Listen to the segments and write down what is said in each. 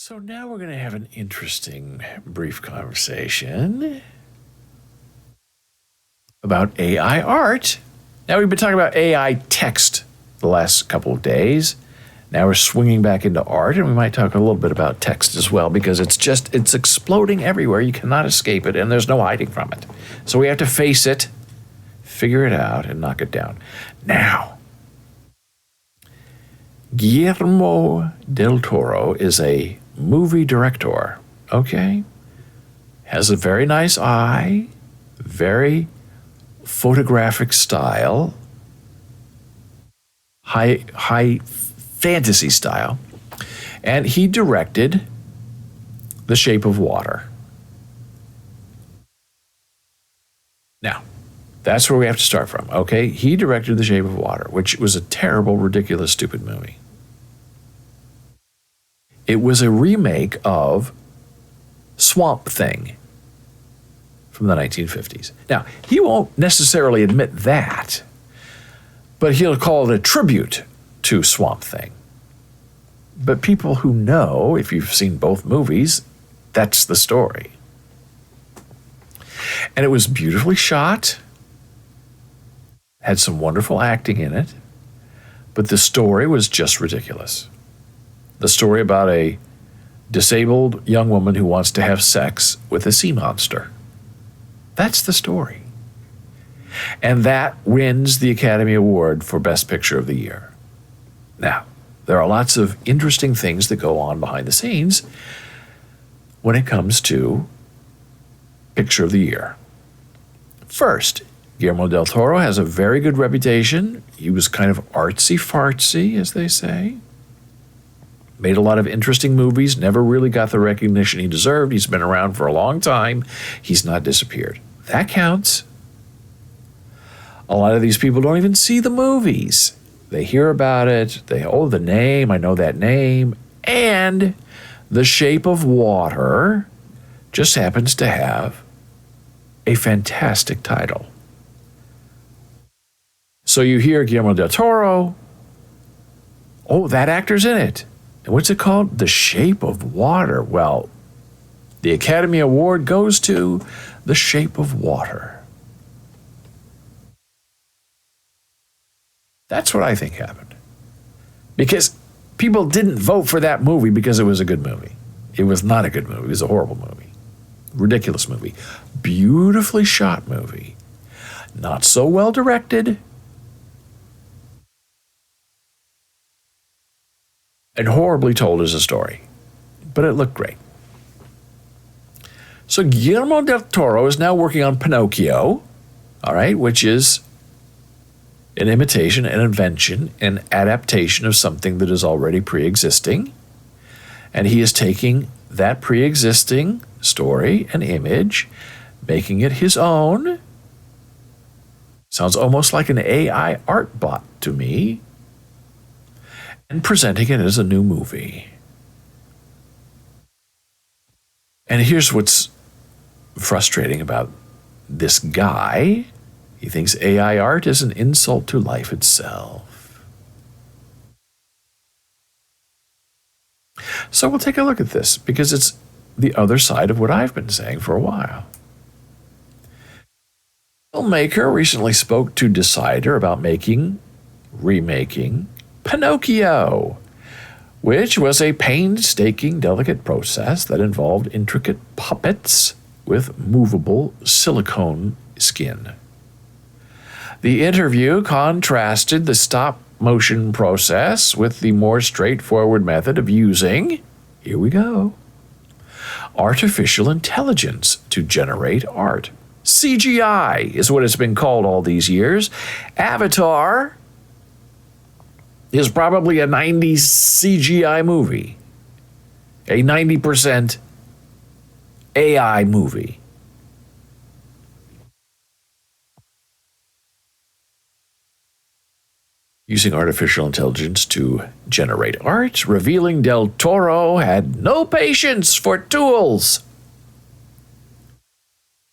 So now we're going to have an interesting brief conversation about AI art. Now we've been talking about AI text the last couple of days. Now we're swinging back into art, and we might talk a little bit about text as well, because it's exploding everywhere. You cannot escape it, and there's no hiding from it. So we have to face it, figure it out, and knock it down. Now, Guillermo del Toro is a movie director, okay? Has a very nice eye, very photographic style, high fantasy style, and he directed The Shape of Water. Now, that's where we have to start from, okay? He directed The Shape of Water, which was a terrible, ridiculous, stupid movie. It was a remake of Swamp Thing from the 1950s. Now, he won't necessarily admit that, but he'll call it a tribute to Swamp Thing. But people who know, if you've seen both movies, that's the story. And it was beautifully shot, had some wonderful acting in it, but the story was just ridiculous. The story about a disabled young woman who wants to have sex with a sea monster. That's the story. And that wins the Academy Award for Best Picture of the Year. Now, there are lots of interesting things that go on behind the scenes when it comes to Picture of the Year. First, Guillermo del Toro has a very good reputation. He was kind of artsy-fartsy, as they say. Made a lot of interesting movies, never really got the recognition he deserved. He's been around for a long time. He's not disappeared. That counts. A lot of these people don't even see the movies. They hear about it. The name, I know that name. And The Shape of Water just happens to have a fantastic title. So you hear Guillermo del Toro. Oh, that actor's in it. And what's it called? The Shape of Water. Well, the Academy Award goes to The Shape of Water. That's what I think happened. Because people didn't vote for that movie because it was a good movie. It was not a good movie. It was a horrible movie. Ridiculous movie. Beautifully shot movie. Not so well directed. And horribly told as a story. But it looked great. So Guillermo del Toro is now working on Pinocchio, all right, which is an imitation, an invention, an adaptation of something that is already pre-existing. And he is taking that pre-existing story and image, making it his own. Sounds almost like an AI art bot to me. And presenting it as a new movie. And here's what's frustrating about this guy. He thinks AI art is an insult to life itself. So we'll take a look at this, because it's the other side of what I've been saying for a while. The filmmaker recently spoke to Decider about remaking Pinocchio, which was a painstaking, delicate process that involved intricate puppets with movable silicone skin. The interview contrasted the stop-motion process with the more straightforward method of using, here we go, artificial intelligence to generate art. CGI is what it's been called all these years. Avatar is probably a 90s CGI movie, a 90% AI movie. Using artificial intelligence to generate art, revealing Del Toro had no patience for tools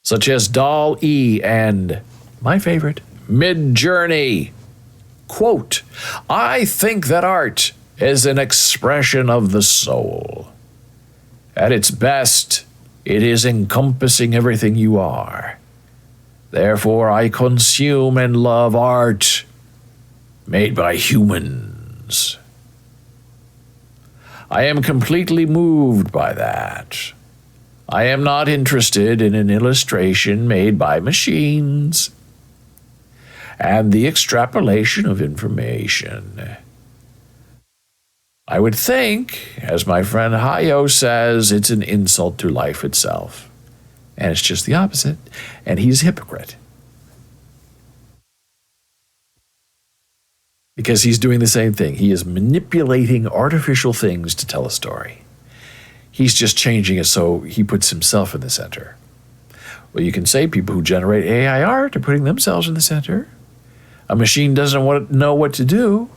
such as DALL-E and, my favorite, Midjourney. Quote, "I think that art is an expression of the soul. At its best, it is encompassing everything you are. Therefore, I consume and love art made by humans. I am completely moved by that. I am not interested in an illustration made by machines and the extrapolation of information. I would think, as my friend Hayo says, it's an insult to life itself. And it's just the opposite. And he's a hypocrite. Because he's doing the same thing. He is manipulating artificial things to tell a story. He's just changing it so he puts himself in the center. Well, you can say people who generate AI art are putting themselves in the center. A machine doesn't know what to do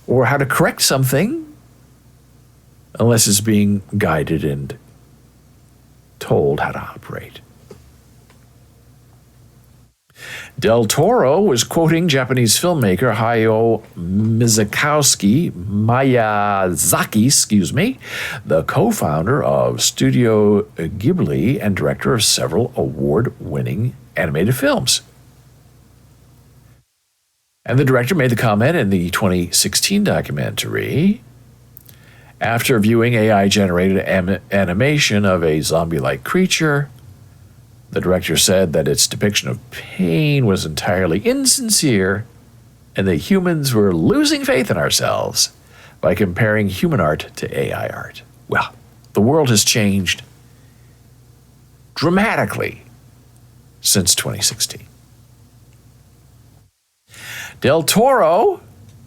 or how to correct something unless it's being guided and told how to operate. Del Toro was quoting Japanese filmmaker Hayao Miyazaki, the co-founder of Studio Ghibli and director of several award-winning animated films. And the director made the comment in the 2016 documentary, after viewing AI-generated animation of a zombie-like creature, the director said that its depiction of pain was entirely insincere and that humans were losing faith in ourselves by comparing human art to AI art. Well, the world has changed dramatically since 2016. Del Toro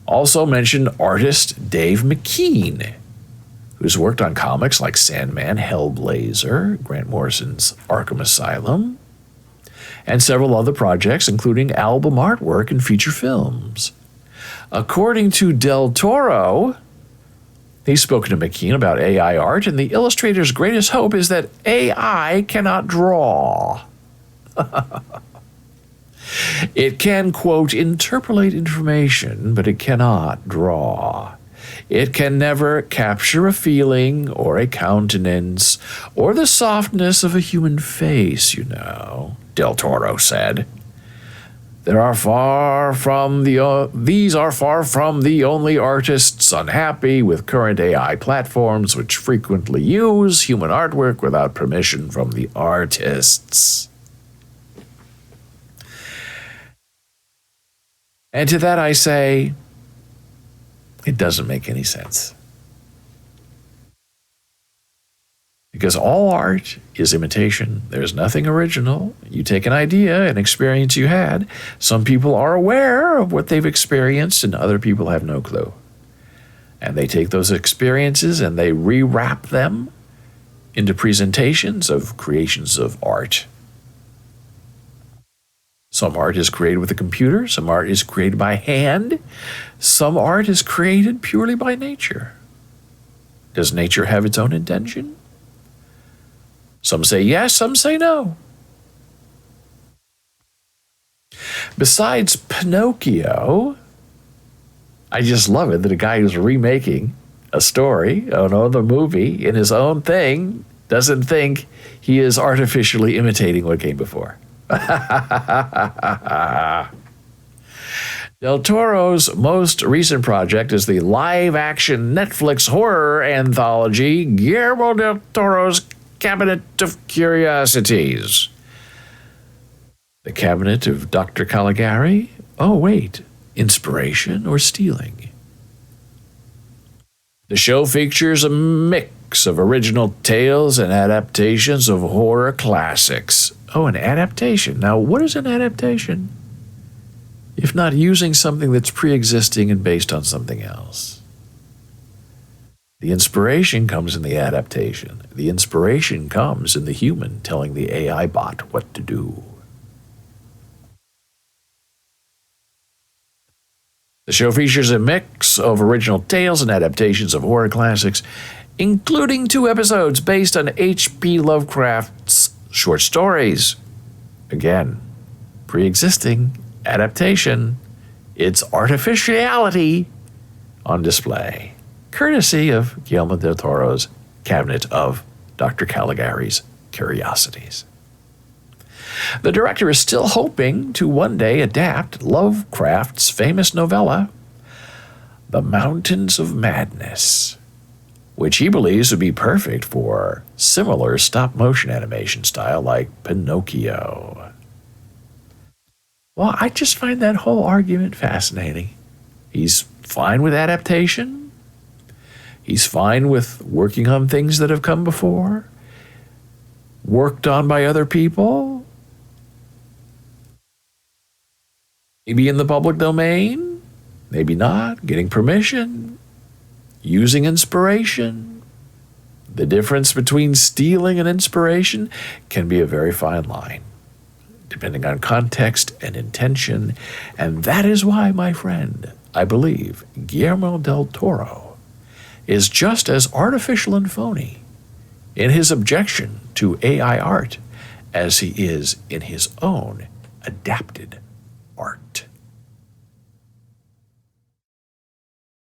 also mentioned artist Dave McKean, who's worked on comics like Sandman, Hellblazer, Grant Morrison's Arkham Asylum, and several other projects, including album artwork and feature films. According to Del Toro, he's spoken to McKean about AI art, and the illustrator's greatest hope is that AI cannot draw. It can, quote, interpolate information, but it cannot draw. It can never capture a feeling or a countenance or the softness of a human face, you know, Del Toro said. These are far from the only artists unhappy with current AI platforms which frequently use human artwork without permission from the artists. And to that I say, it doesn't make any sense. Because all art is imitation. There's nothing original. You take an idea, an experience you had. Some people are aware of what they've experienced and other people have no clue. And they take those experiences and they rewrap them into presentations of creations of art. Some art is created with a computer. Some art is created by hand. Some art is created purely by nature. Does nature have its own intention? Some say yes, some say no. Besides Pinocchio, I just love it that a guy who's remaking a story, another movie in his own thing, doesn't think he is artificially imitating what came before. Del Toro's most recent project is the live-action Netflix horror anthology, Guillermo del Toro's Cabinet of Curiosities. The Cabinet of Dr. Caligari? Oh, wait. Inspiration or stealing? The show features a mix of original tales and adaptations of horror classics. Oh, an adaptation. Now, what is an adaptation? If not using something that's pre-existing and based on something else. The inspiration comes in the adaptation. The inspiration comes in the human telling the AI bot what to do. The show features a mix of original tales and adaptations of horror classics, including 2 episodes based on H.P. Lovecraft's short stories. Again, pre-existing, adaptation, its artificiality on display, courtesy of Guillermo del Toro's Cabinet of Dr. Caligari's curiosities. The director is still hoping to one day adapt Lovecraft's famous novella, The Mountains of Madness, which he believes would be perfect for similar stop-motion animation style like Pinocchio. Well, I just find that whole argument fascinating. He's fine with adaptation. He's fine with working on things that have come before, worked on by other people, maybe in the public domain, maybe not, getting permission, using inspiration. The difference between stealing and inspiration can be a very fine line, depending on context and intention. And that is why, my friend, I believe Guillermo del Toro is just as artificial and phony in his objection to AI art as he is in his own adapted art.